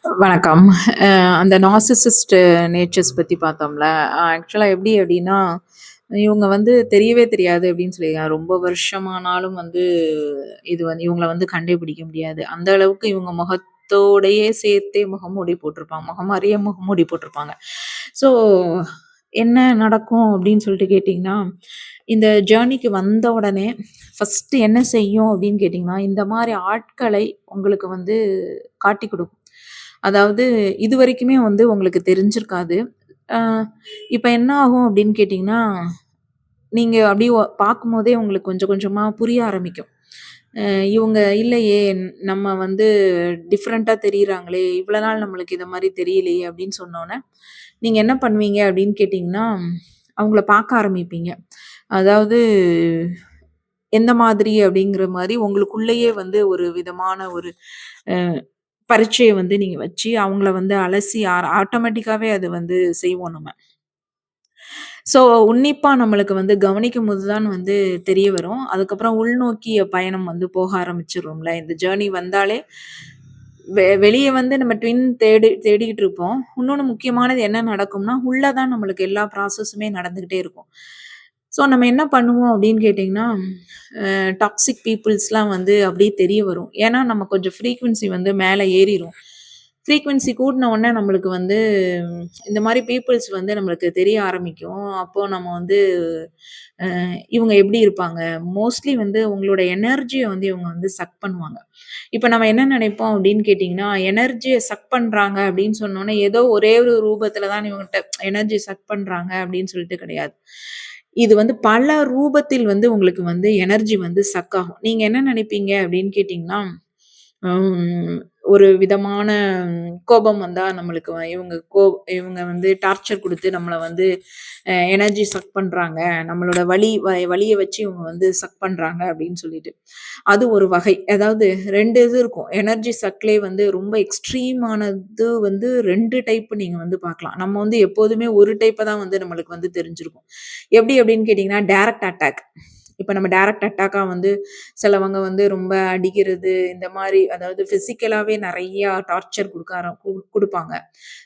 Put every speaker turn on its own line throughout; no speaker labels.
வணக்கம். அந்த narcissist nature's பத்தி பார்த்தோம்ல. ஆக்சுவலா எப்படி அப்படின்னா, இவங்க வந்து தெரியவே தெரியாது அப்படின்னு சொல்லிருக்காங்க. ரொம்ப வருஷமானாலும் வந்து இது வந்து இவங்கள வந்து கண்டுபிடிக்க முடியாது. அந்த அளவுக்கு இவங்க முகத்தோடயே சேர்த்தே முகமூடி போட்டிருப்பாங்க. முகமறிய முகமூடி போட்டிருப்பாங்க. ஸோ என்ன நடக்கும் அப்படின்னு சொல்லிட்டு கேட்டிங்கன்னா, இந்த ஜர்னிக்கு வந்த உடனே ஃபர்ஸ்ட்டு என்ன செய்யும் அப்படின்னு கேட்டிங்கன்னா, இந்த மாரி ஆட்களை உங்களுக்கு வந்து காட்டிக் குடுக்கும். அதாவது இதுவரைக்குமே வந்து உங்களுக்கு தெரிஞ்சிருக்காது. அ இப்ப என்ன ஆகும் அப்படின்னு கேட்டீங்கன்னா, நீங்க அப்படியே பார்க்கும்போதே உங்களுக்கு கொஞ்சம் கொஞ்சமா புரிய ஆரம்பிக்கும். அ இவங்க இல்லையே, நம்ம வந்து டிஃபரெண்ட்டா தெரியிறாங்களே, இவ்வளோ நாள் நம்மளுக்கு இத மாரி தெரியலையே அப்படின்னு சொன்னோனே, நீங்க என்ன பண்ணுவீங்க அப்படின்னு கேட்டீங்கன்னா, அவங்கள பார்க்க ஆரம்பிப்பீங்க. அதாவது எந்த மாதிரி அப்படிங்கிற மாரி உங்களுக்குள்ளேயே வந்து ஒரு விதமான ஒரு அ பரீட்சைய வந்து நீங்க வச்சு, அவங்கள வந்து அலசி ஆட்டோமேட்டிக்காவே அது வந்து செய்வோம் நம்ம. ஸோ, உன்னிப்பா நம்மளுக்கு வந்து கவனிக்கும்போது தான் வந்து தெரிய வரும். அதுக்கப்புறம் உள்நோக்கிய பயணம் வந்து போக ஆரம்பிச்சுருவோம்ல. இந்த ஜர்னி வந்தாலே வெளிய வந்து நம்ம ட்வின் தேடிக்கிட்டு இருப்போம். இன்னொன்னு முக்கியமானது என்ன நடக்கும்னா, உள்ள தான் நம்மளுக்கு எல்லா ப்ராசஸுமே நடந்துகிட்டே இருக்கும். ஸோ, நம்ம என்ன பண்ணுவோம் அப்படின்னு கேட்டீங்கன்னா, டாக்ஸிக் பீப்பிள்ஸ்லாம் வந்து அப்படியே தெரிய வரும். ஏன்னா, நம்ம கொஞ்சம் ஃப்ரீக்வன்சி வந்து மேல ஏறிரும். ஃப்ரீக்வன்சி கூடுன உடனே நம்மளுக்கு வந்து இந்த மாரி பீப்பிள்ஸ் வந்து நம்மளுக்கு தெரிய ஆரம்பிக்கும். அப்போ நம்ம வந்து இவங்க எப்படி இருப்பாங்க? மோஸ்ட்லி வந்து உங்களோட எனர்ஜிய வந்து இவங்க வந்து சக் பண்ணுவாங்க. இப்ப நம்ம என்ன நினைப்போம் அப்படின்னு கேட்டீங்கன்னா, எனர்ஜிய சக் பண்றாங்க அப்படின்னு சொன்னோனே, ஏதோ ஒரே ஒரு ரூபத்துல தான் இவங்கட்ட எனர்ஜி சக் பண்றாங்க அப்படின்னு சொல்லிட்டு கிடையாது. இது வந்து பல ரூபத்தில் வந்து உங்களுக்கு வந்து எனர்ஜி வந்து சக் ஆகும். நீங்க என்ன நினைப்பீங்க அப்படின்னு கேட்டீங்கன்னா, ம் ஒரு விதமான கோபம் வந்தா நம்மளுக்கு இவங்க வந்து டார்ச்சர் குடுத்து நம்மள வந்து எனர்ஜி சக் பண்றாங்க. நம்மளோட வலிய வச்சு இவங்க வந்து சக் பண்றாங்க அப்படின்னு சொல்லிட்டு. அது ஒரு வகை. அதாவது 2 இது இருக்கும். எனர்ஜி சக்லே வந்து ரொம்ப எக்ஸ்ட்ரீமானது வந்து 2 டைப் நீங்க வந்து பார்க்கலாம். நம்ம வந்து எப்போதுமே ஒரு டைப்ப தான் வந்து நம்மளுக்கு வந்து தெரிஞ்சிருக்கும். எப்படி அப்படின்னு கேட்டீங்கன்னா, டைரக்ட் அட்டாக். இப்ப நம்ம டைரக்ட் அட்டாக்கா வந்து சிலவங்க வந்து ரொம்ப அடிக்கிறது, இந்த மாரி அதாவது பிசிக்கலாவே நெறையா டார்ச்சர் குடுப்பாங்க.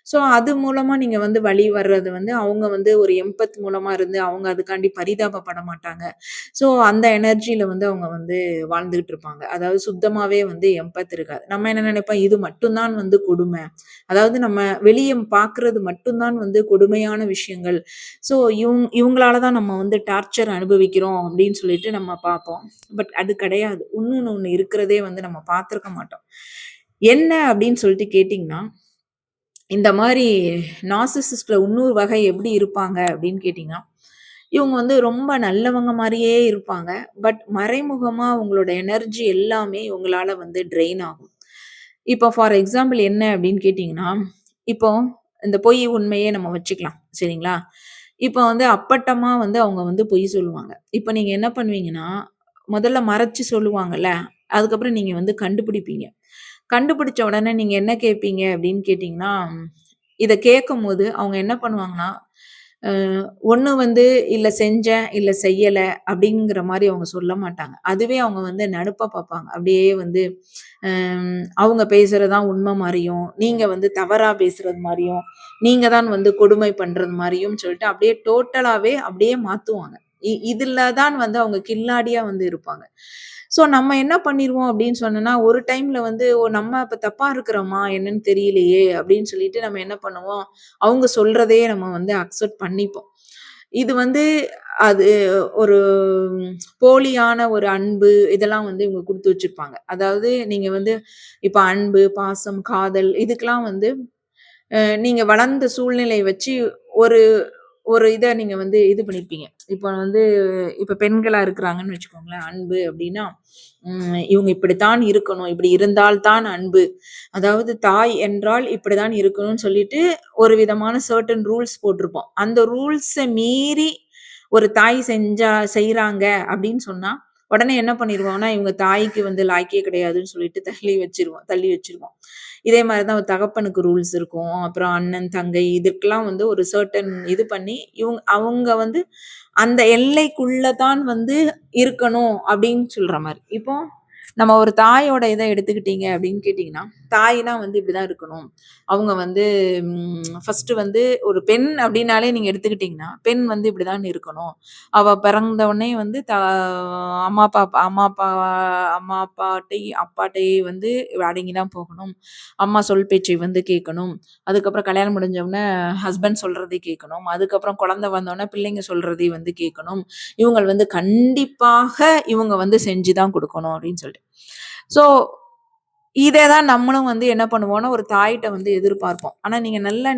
ஸோ, அது மூலமா நீங்க வந்து வழி வர்றது வந்து அவங்க வந்து ஒரு எம்பத் மூலமா இருந்து அவங்க அதுக்காண்டி பரிதாபப்பட மாட்டாங்க. ஸோ, அந்த எனர்ஜில வந்து அவங்க வந்து வாழ்ந்துகிட்டு இருப்பாங்க. அதாவது சுத்தமாவே வந்து எம்பத் இருக்காது. நம்ம என்ன நெனைப்போம், இது மட்டும் தான் வந்து கொடுமை. அதாவது நம்ம வெளிய பார்க்குறது மட்டும் தான் வந்து கொடுமையான விஷயங்கள். ஸோ, இவங்களால தான் நம்ம வந்து டார்ச்சர் அனுபவிக்கிறோம் அப்படின்னு சொல்லிட்டு நம்ம பார்ப்போம். பட் அது கிடையாது. இன்னொன்னு ஒண்ணு இருக்கிறதே வந்து நம்ம பார்த்துருக்க மாட்டோம். என்ன அப்படின்னு சொல்லிட்டு கேட்டீங்கன்னா, இந்த மாரி நார்சிசிஸ்ட்ல இன்னொரு வகை எப்படி இருப்பாங்க அப்படின்னு கேட்டீங்கன்னா, இவங்க வந்து ரொம்ப நல்லவங்க மாரியே இருப்பாங்க. பட் மறைமுகமா உங்களோட எனர்ஜி எல்லாமே இவங்களால வந்து ட்ரெயின் ஆகும். இப்போ ஃபார் எக்ஸாம்பிள் என்ன அப்படின்னு கேட்டீங்கன்னா, இப்போ இந்த பொய் உண்மையே நம்ம வச்சுக்கலாம். சரிங்களா? இப்போ வந்து அப்பட்டமா வந்து அவங்க வந்து பொய் சொல்லுவாங்க. இப்ப நீங்க என்ன பண்ணுவீங்கன்னா, முதல்ல மறைச்சு சொல்லுவாங்கல்ல, அதுக்கப்புறம் நீங்க வந்து கண்டுபிடிப்பீங்க. கண்டுபிடிச்ச உடனே நீங்க என்ன கேட்பீங்க அப்படின்னு கேட்டீங்கன்னா, இத கேட்கும்போது அவங்க என்ன பண்ணுவாங்கன்னா, அ ஒண்ணு வந்து இல்ல செஞ்சேன், இல்ல செய்யல அப்படிங்கிற மாரி அவங்க சொல்ல மாட்டாங்க. அதுவே அவங்க வந்து நடுப்பா பார்ப்பாங்க. அப்படியே வந்து அவங்க பேசுறது தான் உண்மை மாரியும், நீங்க வந்து தவறா பேசுறது மாரியும், நீங்க தான் வந்து கொடுமை பண்றது மாரியும் சொல்லிட்டு அப்படியே டோட்டலாவே அப்படியே மாத்துவாங்க. இதுல தான் வந்து அவங்க கில்லாடியா வந்து இருப்பாங்க. ஸோ நம்ம என்ன பண்ணிருவோம் அப்படின்னு சொன்னோம்னா, ஒரு டைம்ல வந்து ஓ நம்ம அப்ப தப்பா இருக்கிறோமா என்னன்னு தெரியலையே அப்படின்னு சொல்லிட்டு நம்ம என்ன பண்ணுவோம், அவங்க சொல்றதையே நம்ம வந்து அக்செப்ட் பண்ணிப்போம். இது வந்து அது ஒரு போலியான ஒரு அன்பு இதெல்லாம் வந்து இவங்க குடுத்து வச்சிருப்பாங்க. அதாவது நீங்க வந்து இப்ப அன்பு, பாசம், காதல் இதுக்கெல்லாம் வந்து நீங்க வளர்ந்த சூழ்நிலைய வச்சு ஒரு ஒரு இத நீங்க வந்து இது பண்ணியிருப்பீங்க. இப்ப வந்து இப்ப பெண்களா இருக்கிறாங்கன்னு வச்சுக்கோங்களேன், அன்பு அப்டின்னா, இவங்க இப்படித்தான் இருக்கணும். இப்படி இருந்தால் தான் அன்பு. அதாவது தாய் என்றால் இப்படிதான் இருக்கணும்னு சொல்லிட்டு, ஒரு விதமான சர்டன் ரூல்ஸ் போட்டிருப்போம். அந்த ரூல்ஸ மீறி ஒரு தாய் செய்றாங்க அப்படின்னு சொன்னா, உடனே என்ன பண்ணிருவோம்னா, இவங்க தாய்க்கு வந்து லாயக்கே கிடையாதுன்னு சொல்லிட்டு தள்ளி வச்சுருவோம். இதே மாரி தான் ஒரு தகப்பனுக்கு ரூல்ஸ் இருக்கும். அப்புறம் அண்ணன், தங்கை இதுக்கெல்லாம் வந்து ஒரு சர்டன் இது பண்ணி, அவங்க வந்து அந்த எல்லைக்குள்ள தான் வந்து இருக்கணும் அப்படின்னு சொல்ற மாரி. இப்போ நம்ம ஒரு தாயோட இத எடுத்துக்கிட்டீங்க அப்படின்னு கேட்டீங்கன்னா, தாய்னா வந்து இப்படிதான் இருக்கணும். அவங்க வந்து ஃபர்ஸ்ட்டு வந்து ஒரு பெண் அப்படின்னாலே நீங்க எடுத்துக்கிட்டீங்கன்னா, பெண் வந்து இப்படிதான் இருக்கணும். அவ பிறந்த உடனே வந்து அம்மா, அப்பா அம்மா, அப்பா அப்பாட்டை வந்து அடங்கி தான் போகணும். அம்மா சொல் பேச்சை வந்து கேட்கணும். அதுக்கப்புறம் கல்யாணம் முடிஞ்ச உடனே ஹஸ்பண்ட் சொல்றதை கேட்கணும். அதுக்கப்புறம் குழந்தை வந்தோனே பிள்ளைங்க சொல்றதை வந்து கேட்கணும். இவங்கள் வந்து கண்டிப்பாக இவங்க வந்து செஞ்சு தான் குடுக்கணும் அப்படின்னு சொல்லிட்டு. ஸோ இதே தான் நம்மளும் வந்து என்ன பண்ணுவோம்னா, ஒரு தாயிட்ட வந்து எதிர்பார்ப்போம். ஆனா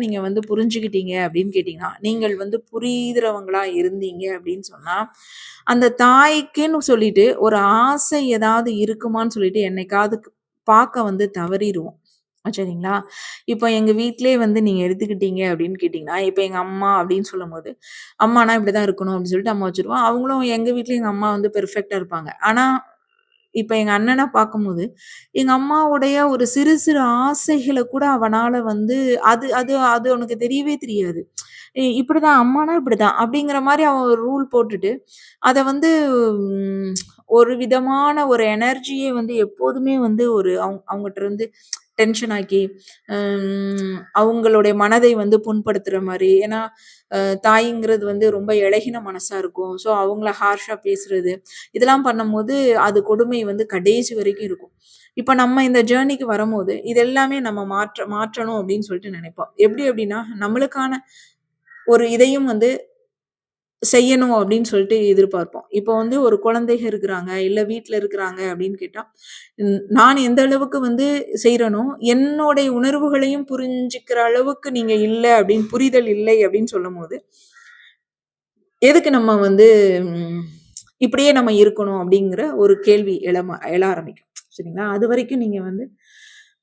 நீங்க வந்து புரிஞ்சுக்கிட்டீங்க அப்படின்னு கேட்டீங்கன்னா, நீங்கள் வந்து புரியிறவங்களா இருந்தீங்க அப்படின்னு சொன்னா, அந்த தாய்க்குன்னு சொல்லிட்டு ஒரு ஆசை ஏதாவது இருக்குமான்னு சொல்லிட்டு என்னைக்காவது பார்க்க வந்து தவறிருவோம். சரிங்களா? இப்ப எங்க வீட்லயே வந்து நீங்க எடுத்துக்கிட்டீங்க அப்படின்னு கேட்டீங்கன்னா, இப்ப எங்க அம்மா அப்படின்னு சொல்லும்போது, அம்மானா இப்படிதான் இருக்கணும் அப்படின்னு சொல்லிட்டு அம்மா வச்சுருவோம். அவங்களும் எங்க வீட்லயும் எங்க அம்மா வந்து பெர்ஃபெக்ட்டா இருப்பாங்க. ஆனா இப்ப எங்க அண்ணன பார்க்கும்போது, எங்க அம்மாவுடைய ஒரு சிறு சிறு ஆசைகள கூட அவனால வந்து அது அது அது அவனுக்கு தெரியவே தெரியாது. இப்படிதான் அம்மானா இப்படிதான் அப்படிங்கிற மாரி அவன் ஒரு ரூல் போட்டுட்டு, அத வந்து ம் ஒரு விதமான ஒரு எனர்ஜியே வந்து எப்போதுமே வந்து ஒரு அவங்கட்ட இருந்து டென்ஷன் ஆக்கி, அவங்களுடைய மனதை வந்து புண்படுத்துற மாரி. ஏன்னா, தாய்ங்கிறது வந்து ரொம்ப இளகின மனசா இருக்கும். ஸோ, அவங்கள ஹார்ஷா பேசுறது, இதெல்லாம் பண்ணும்போது அது கொடுமை வந்து கடைசி வரைக்கும் இருக்கும். இப்ப நம்ம இந்த ஜர்னிக்கு வரும்போது, இது எல்லாமே நம்ம மாற்றணும் அப்படின்னு சொல்லிட்டு நெனைப்போம். எப்படி அப்படின்னா, நம்மளுக்கான ஒரு இதையும் வந்து செய்யணும் அப்படின்னு சொல்லிட்டு எதிர்பார்ப்போம். இப்போ வந்து ஒரு குழந்தைக இருக்கிறாங்க, இல்ல வீட்ல இருக்கிறாங்க அப்படின்னு கேட்டா, நான் எந்த அளவுக்கு வந்து செய்றேனோ, என்னுடைய உணர்வுகளையும் புரிஞ்சுக்கிற அளவுக்கு நீங்க இல்ல அப்படின்னு புரிதல் இல்லை அப்படின்னு சொல்லும்போது, எதுக்கு நம்ம வந்து ம் இப்படியே நம்ம இருக்கணும் அப்படிங்கிற ஒரு கேள்வி எழ ஆரம்பிக்கும். சரிங்களா? அதுவரைக்கும் நீங்க வந்து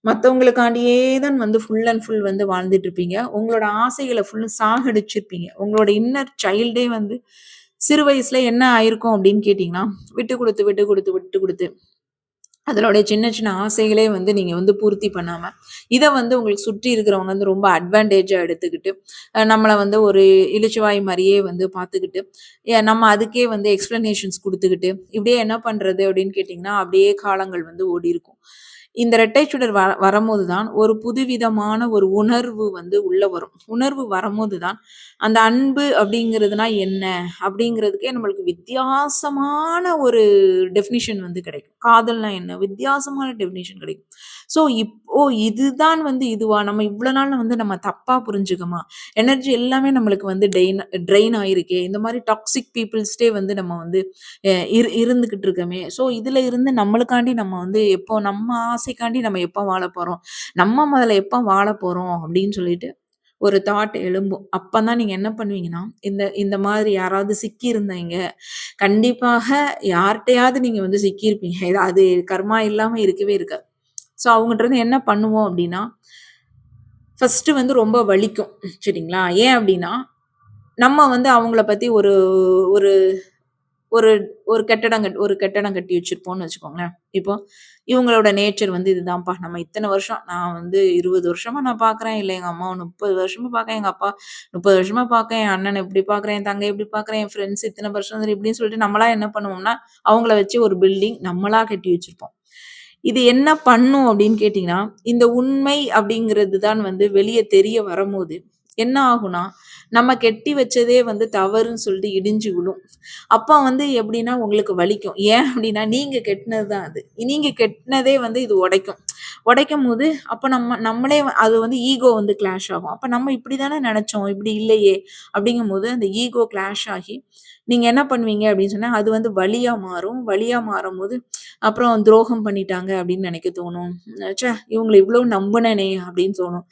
மத்தவங்களுக்காண்டியே தான் வந்து ஃபுல் அண்ட் ஃபுல் வந்து வாழ்ந்துட்டு இருப்பீங்க. உங்களோட ஆசைகள ஃபுல்லும் சாகடிச்சிருப்பீங்க. உங்களோட இன்னர் சைல்டே வந்து சிறு வயசுல என்ன ஆயிருக்கும் அப்படின்னு கேட்டீங்கன்னா, விட்டு குடுத்து, விட்டு குடுத்து, விட்டு குடுத்து அதனுடைய சின்ன சின்ன ஆசைகளே வந்து நீங்க வந்து பூர்த்தி பண்ணாம, இத வந்து உங்களுக்கு சுற்றி இருக்கிறவங்க வந்து ரொம்ப அட்வான்டேஜா எடுத்துக்கிட்டு, நம்மள வந்து ஒரு இளிச்சவாய் மாரியே வந்து பார்த்துக்கிட்டு, நம்ம அதுக்கே வந்து எக்ஸ்ப்ளனேஷன்ஸ் குடுத்துக்கிட்டு, இப்படியே என்ன பண்றது அப்படின்னு கேட்டீங்கன்னா, அப்படியே காலங்கள் வந்து ஓடியிருக்கும். இந்த இரட்டை சுடர் வரம்போது தான் ஒரு புதுவிதமான ஒரு உணர்வு வந்து உள்ள வரும். உணர்வு வரம்போது தான், அந்த அன்பு அப்படிங்கிறதுனா என்ன? அப்படிங்கிறதுக்கே நம்மளுக்கு வித்தியாசமான ஒரு டெஃபினிஷன் வந்து கிடைக்கும். காதல்னா என்ன? வித்தியாசமான டெஃபினிஷன் கிடைக்கும். ஸோ இதுதான் வந்து இதுவா? நம்ம இவ்வளோ நாள் வந்து நம்ம தப்பா புரிஞ்சுக்கமா? எனர்ஜி எல்லாமே நம்மளுக்கு வந்து ட்ரெயின் ஆயிருக்கே! இந்த மாரி டாக்ஸிக் பீப்பிள்ஸ்ட்டே வந்து நம்ம வந்து அ இருந்துகிட்டு இருக்கோமே! ஸோ இதுல இருந்து நம்மளுக்காண்டி நம்ம வந்து எப்போ நம்ம ஆசைக்காண்டி நம்ம எப்போ வாழப்போறோம்? நம்ம முதல்ல எப்போ வாழப்போறோம்? அப்படின்னு சொல்லிட்டு ஒரு தாட் எழும்பும். அப்பதான் நீங்க என்ன பண்ணுவீங்கன்னா, இந்த இந்த மாதிரி யாராவது சிக்கியிருந்தீங்க, கண்டிப்பாக யார்ட்டயாவது நீங்க வந்து சிக்கியிருப்பீங்க. அது கர்மா இல்லாம இருக்கவே இருக்காது. ஸோ அவங்கட்ட இருந்து என்ன பண்ணுவோம் அப்படின்னா, ஃபர்ஸ்ட்டு வந்து ரொம்ப வலிக்கும். சரிங்களா? ஏன் அப்படின்னா, நம்ம வந்து அவங்கள பத்தி ஒரு ஒரு ஒரு ஒரு கட்டடம் கட்டி வச்சிருப்போம்னு வச்சுக்கோங்களேன். இப்போ இவங்களோட நேச்சர் வந்து இதுதான்ப்பா. நம்ம இத்தன வருஷம் நான் வந்து 20 வருஷமா நான் பார்க்குறேன். இல்ல எங்க அம்மாவ 30 வருஷமா பார்க்குறேன். எங்க அப்பா 30 வருஷமா பார்க்குறேன். என் அண்ணன இப்படி பார்க்குறேன். என் தங்கைய இப்படி பார்க்குறேன். என் ஃப்ரெண்ட்ஸ் இத்தன வருஷம் சரி இப்படின்னு சொல்லிட்டு நம்மளா என்ன பண்ணுவோம்னா, அவங்கள வச்சு ஒரு பில்டிங் நம்மளா கட்டி வச்சிருப்போம். இது என்ன பண்ணும் அப்படின்னு கேட்டீங்கன்னா, இந்த உண்மை அப்படிங்கிறது தான் வந்து வெளிய தெரிய வரும்போது, என்ன ஆகும்னா, நம்ம கெட்டி வச்சதே வந்து தவறுன்னு சொல்லிட்டு இடிஞ்சு விழும். அப்ப வந்து எப்படின்னா உங்களுக்கு வலிக்கும். ஏன் அப்படின்னா, நீங்க கெட்டுனது தான் அது. நீங்க கெட்டுனதே வந்து இது உடைக்கும். உடைக்கும்போது, அப்ப நம்மளே அது வந்து ஈகோ வந்து கிளாஷ் ஆகும். அப்ப நம்ம இப்படி தானே நெனச்சோம். இப்படி இல்லையே! அப்படிங்கும்போது அந்த ஈகோ கிளாஷ் ஆகி, நீங்க என்ன பண்ணுவீங்க அப்படின்னு சொன்னா, அது வந்து வலியா மாறும். வலியா மாறும்போது, அப்புறம் துரோகம் பண்ணிட்டாங்க அப்படின்னு நெனைக்க தோணும். இவங்கள இவ்ளோ நம்புனனே அப்படின்னு தோணும்.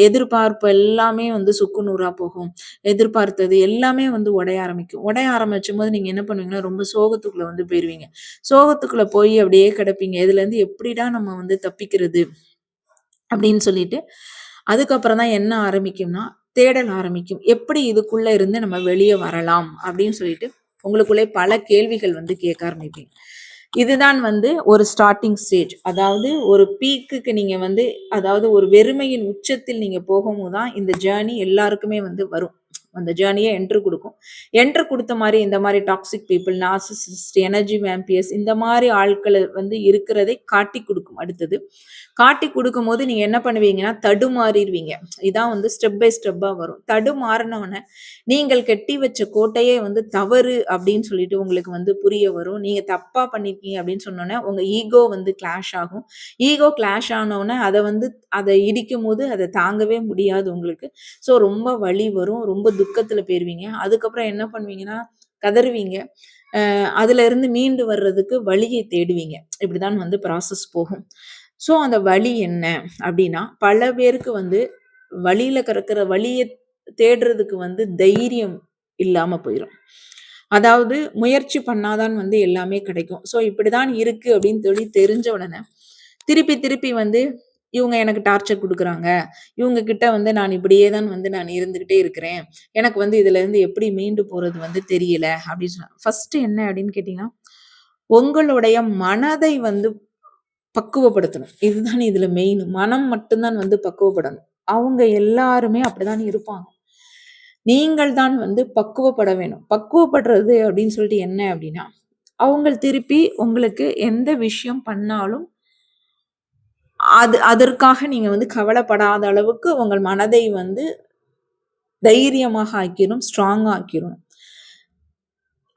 எதிர்பார்ப்பு எல்லாமே வந்து சுக்கு நூறா போகும். எதிர்பார்த்தது எல்லாமே வந்து உடைய ஆரம்பிக்கும். உடைய ஆரம்பிச்சும்போது நீங்க என்ன பண்ணுவீங்கன்னா, ரொம்ப சோகத்துக்குள்ள வந்து போயிருவீங்க. சோகத்துக்குள்ள போய் அப்படியே கிடப்பீங்க. இதுலேருந்து எப்படிடா நம்ம வந்து தப்பிக்கிறது? அப்படின்னு சொல்லிட்டு, அதுக்கப்புறம் தான் என்ன ஆரம்பிக்கும்னா, தேடல் ஆரம்பிக்கும். எப்படி இதுக்குள்ள இருந்து நம்ம வெளிய வரலாம்? அப்படின்னு சொல்லிட்டு, உங்களுக்குள்ளே பல கேள்விகள் வந்து கேட்க ஆரம்பிப்பீங்க. இதுதான் வந்து ஒரு ஸ்டார்ட்டிங் ஸ்டேஜ். அதாவது ஒரு பீக்குக்கு நீங்க வந்து அதாவது ஒரு வெறுமையின் உச்சத்தில் நீங்க போகும்போது தான் இந்த ஜர்னி எல்லாருக்குமே வந்து வரும். அந்த ஜேர்னியை என்ட்ரு கொடுக்கும். என்ட்ரு கொடுத்த மாதிரி இந்த மாதிரி toxic people, narcissist, energy vampires இந்த மாதிரி ஆட்களை வந்து இருக்கிறதை காட்டி கொடுக்கும். அடுத்தது காட்டி கொடுக்கும்போது நீங்க என்ன பண்ணுவீங்கன்னா தடுமாறிடுவீங்க. இதான் வந்து ஸ்டெப் பை ஸ்டெப்பா வரும். தடுமாறினோடனே நீங்கள் கட்டி வச்ச கோட்டையே வந்து தவறு அப்படின்னு சொல்லிட்டு உங்களுக்கு வந்து புரிய வரும். நீங்க தப்பா பண்ணிருக்கீங்க அப்படின்னு சொன்னோன்னே உங்க ஈகோ வந்து கிளாஷ் ஆகும். ஈகோ கிளாஷ் ஆனோடனே அதை இடிக்கும் போது அதை தாங்கவே முடியாது உங்களுக்கு. ஸோ ரொம்ப வலி வரும், ரொம்ப துக்கத்துல போயிருவீங்க. அதுக்கப்புறம் என்ன பண்ணுவீங்கன்னா கதறுவீங்க. அதுல இருந்து மீண்டு வர்றதுக்கு வழியை தேடுவீங்க. இப்படிதான் வந்து ப்ராசஸ் போகும். ஸோ அந்த வழி என்ன அப்படின்னா, பல பேருக்கு வந்து வழியில கிடக்கிற வழியை தேடுறதுக்கு வந்து தைரியம் இல்லாம போயிடும். அதாவது முயற்சி பண்ணாதான் வந்து எல்லாமே கிடைக்கும். ஸோ இப்படிதான் இருக்கு அப்படின்னு சொல்லி தெரிஞ்ச உடனே திருப்பி திருப்பி வந்து இவங்க எனக்கு டார்ச்சர் கொடுக்குறாங்க, இவங்க கிட்ட வந்து நான் இப்படியே தான் வந்து நான் இருந்துகிட்டே இருக்கிறேன், எனக்கு வந்து இதுல இருந்து எப்படி மீண்டு போறது வந்து தெரியல அப்படின்னு சொன்னாங்க. ஃபர்ஸ்ட் என்ன அப்படின்னு கேட்டீங்கன்னா, உங்களுடைய மனதை வந்து பக்குவப்படுத்தணும். இதுதான் இதுல மெயின். மனம் மட்டும்தான் வந்து பக்குவப்படணும். அவங்க எல்லாருமே அப்படிதான் இருப்பாங்க. நீங்கள் தான் வந்து பக்குவப்பட வேணும். பக்குவப்படுறது அப்படின்னு சொல்லிட்டு என்ன அப்படின்னா, அவங்க திருப்பி உங்களுக்கு எந்த விஷயம் பண்ணாலும் அதற்காக நீங்க வந்து கவலைப்படாத அளவுக்கு உங்கள் மனதை வந்து தைரியமாக ஆக்கிரும், ஸ்ட்ராங்கா ஆக்கிரும்.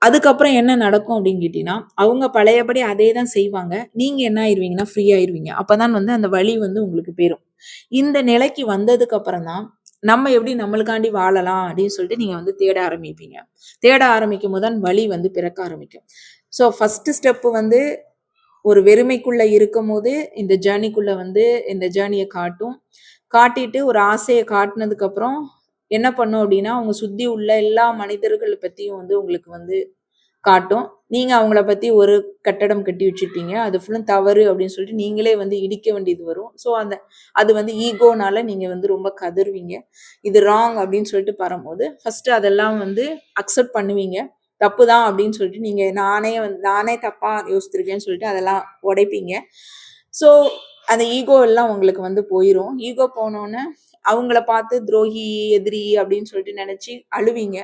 அதுக்கப்புறம் என்ன நடக்கும் அப்படின்னு கேட்டீங்கன்னா, அவங்க பழையபடி அதே தான் செய்வாங்க. நீங்க என்ன ஆயிருவீங்கன்னா ஃப்ரீ ஆயிருவீங்க. அப்பதான் வந்து அந்த வலி வந்து உங்களுக்கு போயிரும். இந்த நிலைக்கு வந்ததுக்கு அப்புறம் தான் நம்ம எப்படி நம்மளுக்காண்டி வாழலாம் அப்படின்னு சொல்லிட்டு நீங்க வந்து தேட ஆரம்பிப்பீங்க. தேட ஆரம்பிக்கும் போது தான் வலி வந்து பிறக்க ஆரம்பிக்கும். ஸோ ஃபர்ஸ்ட் ஸ்டெப் வந்து ஒரு வெறுமைக்குள்ள இருக்கும்போது இந்த ஜேர்னிக்குள்ள வந்து இந்த ஜேர்னியை காட்டும். காட்டிட்டு ஒரு ஆசையை காட்டினதுக்கு அப்புறம் என்ன பண்ணும் அப்படின்னா, அவங்க சுத்தி உள்ள எல்லா மனிதர்கள் பத்தியும் வந்து உங்களுக்கு வந்து காட்டும். நீங்க அவங்கள பத்தி ஒரு கட்டடம் கட்டி வச்சிருப்பீங்க. அது ஃபுல்லும் தவறு அப்படின்னு சொல்லிட்டு நீங்களே வந்து இடிக்க வேண்டியது வரும். ஸோ அது வந்து ஈகோனால நீங்க வந்து ரொம்ப கதறுவீங்க. இது ராங் அப்படின்னு சொல்லிட்டு வரும்போது ஃபர்ஸ்ட் அதெல்லாம் வந்து அக்செப்ட் பண்ணுவீங்க. தப்பு தான் அப்படின்னு சொல்லிட்டு நீங்க நானே தப்பா யோசிச்சிருக்கேன்னு சொல்லிட்டு அதெல்லாம் உடைப்பீங்க. ஸோ அந்த ஈகோ எல்லாம் உங்களுக்கு வந்து போயிரும். ஈகோ போனோன்னே அவங்கள பார்த்து துரோகி, எதிரி அப்படின்னு சொல்லிட்டு நினைச்சு அழுவீங்க.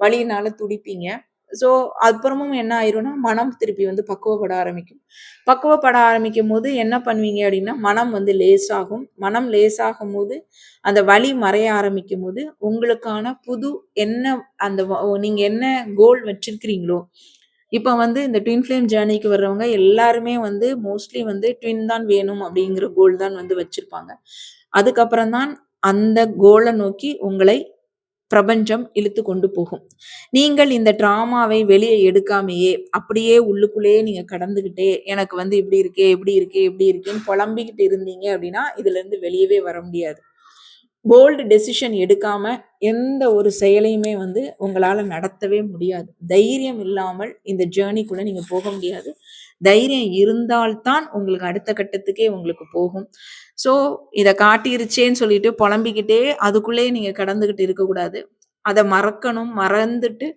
வலியினால துடிப்பீங்க. ஸோ அப்புறமும் என்ன ஆயிரும்னா மனம் திருப்பி வந்து பக்குவப்பட ஆரம்பிக்கும். பக்குவப்பட ஆரம்பிக்கும் போது என்ன பண்ணுவீங்க அப்படின்னா, மனம் வந்து லேசாகும். மனம் லேசாகும் போது அந்த வலி மறைய ஆரம்பிக்கும் போது உங்களுக்கான புது என்ன அந்த நீங்க என்ன கோல் வச்சிருக்கிறீங்களோ, இப்ப வந்து இந்த ட்வின் ஃப்ளேம் ஜேர்னிக்கு வர்றவங்க எல்லாருமே வந்து மோஸ்ட்லி வந்து ட்வின் தான் வேணும் அப்படிங்கிற கோல் தான் வந்து வச்சிருப்பாங்க. அதுக்கப்புறம் தான் அந்த கோலை நோக்கி உங்களை பிரபஞ்சம் இழுத்து கொண்டு போகும். நீங்கள் இந்த ட்ராமாவை வெளியே எடுக்காமயே அப்படியே உள்ளுக்குள்ளேயே நீங்க கடந்துகிட்டே எனக்கு வந்து இப்படி இருக்கே, இப்படி இருக்கே, இப்படி இருக்கேன்னு புலம்பிக்கிட்டு இருந்தீங்க அப்படின்னா இதுல இருந்து வெளியவே வர முடியாது. போல்டு டெசிஷன் எடுக்காம எந்த ஒரு செயலையுமே வந்து உங்களால நடத்தவே முடியாது. தைரியம் இல்லாமல் இந்த ஜேர்னிக்குள்ள நீங்க போக முடியாது. தைரியம் இருந்தால்தான் உங்களுக்கு அடுத்த கட்டத்துக்கே உங்களுக்கு போகும். ஸோ இத காட்டிருச்சேன்னு சொல்லிட்டு புலம்பிக்கிட்டே அதுக்குள்ளேயே நீங்க கடந்துகிட்டு இருக்கக்கூடாது. அத மறக்கணும். மறந்துட்டு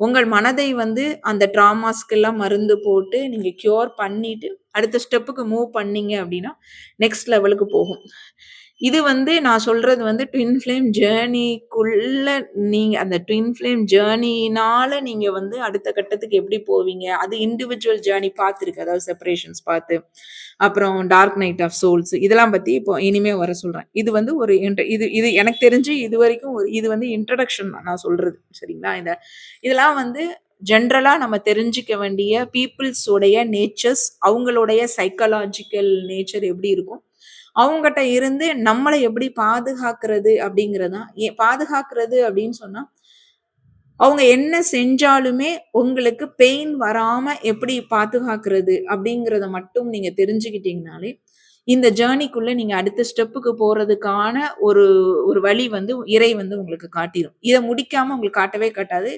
உங்கள் மனதை வந்து அந்த ட்ராமாஸ்க்கெல்லாம் மருந்து போட்டு நீங்க க்யூர் பண்ணிட்டு அடுத்த ஸ்டெப்புக்கு மூவ் பண்ணீங்க அப்படின்னா நெக்ஸ்ட் லெவலுக்கு போகும். இது வந்து நான் சொல்றது வந்து ட்வின் ஃப்ளேம் ஜேர்னிக்குள்ள நீங்க அந்த ட்வின் ஃப்ளேம் ஜேர்னினால நீங்க வந்து அடுத்த கட்டத்துக்கு எப்படி போவீங்க? அது இண்டிவிஜுவல் ஜேர்னி பாத் இருக்கு. அதாவது செப்பரேஷன்ஸ் பாத்து, அப்புறம் டார்க் நைட் ஆஃப் சோல்ஸ் இதெல்லாம் பத்தி இப்போ இனிமே வர சொல்றேன். இது வந்து ஒரு இது இது எனக்கு தெரிஞ்சு இதுவரைக்கும் இது வந்து இன்ட்ரோடக்ஷன் நான் சொல்றது. சரிங்களா? இதெல்லாம் வந்து ஜென்ரலா நம்ம தெரிஞ்சுக்க வேண்டிய பீப்பிள்ஸ் உடைய நேச்சர்ஸ், அவங்களுடைய சைக்காலஜிக்கல் நேச்சர் எப்படி இருக்கும்? அவங்கட்ட இருந்து நம்மள எப்படி பாதுகாக்கிறது அப்படிங்கிறதான். பாதுகாக்கிறது அப்படின்னு சொன்னா, அவங்க என்ன செஞ்சாலுமே உங்களுக்கு பெயின் வராம எப்படி பாதுகாக்கிறது அப்படிங்கிறத மட்டும் நீங்க தெரிஞ்சுக்கிட்டீங்கனாலே, இந்த ஜேர்னிக்குள்ள நீங்க அடுத்த ஸ்டெப்புக்கு போறதுக்கான ஒரு ஒரு வழி வந்து இறை வந்து உங்களுக்கு காட்டிரும். இத முடிக்காம உங்களுக்கு காட்டவே காட்டாது.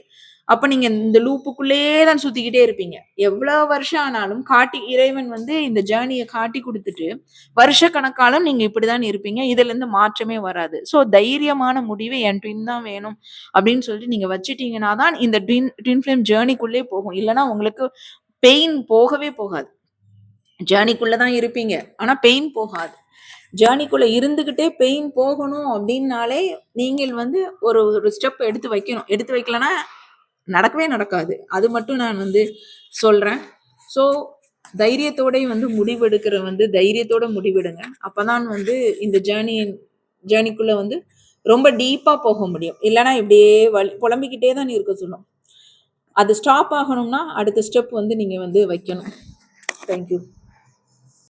அப்ப நீங்க இந்த லூப்புக்குள்ளேயே தான் சுத்திக்கிட்டே இருப்பீங்க. எவ்வளவு வருஷம் ஆனாலும் இறைவன் வந்து இந்த ஜேர்னிய காட்டி குடுத்துட்டு, வருஷக்கணக்காலும் நீங்க இப்படிதான் இருப்பீங்க. இதுலருந்து மாற்றமே வராது. ஸோ தைரியமான முடிவு என் ட்வின் தான் வேணும் அப்படின்னு சொல்லிட்டு நீங்க வச்சுட்டீங்கன்னா தான் இந்த ட்வின் ஃப்ளேம் ஜேர்னிக்குள்ளே போகும். இல்லன்னா உங்களுக்கு பெயின் போகவே போகாது. ஜேர்னிக்குள்ள தான் இருப்பீங்க. ஆனா பெயின் போகாது. ஜேர்னிக்குள்ள இருந்துகிட்டே பெயின் போகணும் அப்படின்னாலே நீங்கள் வந்து ஒரு ஒரு ஸ்டெப் எடுத்து வைக்கணும். எடுத்து வைக்கலன்னா நடக்கவே நடக்காது. அது மட்டும் நான் வந்து சொல்றேன். ஸோ தைரியத்தோட வந்து முடிவெடுக்கிற வந்து தைரியத்தோட முடிவெடுங்க. அப்பதான் வந்து இந்த ஜேர்னிக்குள்ள வந்து ரொம்ப டீப்பா போக முடியும். இல்லன்னா இப்படியே புலம்பிக்கிட்டே தான் இருக்க சொல்லும். அது ஸ்டாப் ஆகணும்னா அடுத்த ஸ்டெப் வந்து நீங்க வந்து வைக்கணும். தேங்க்யூ.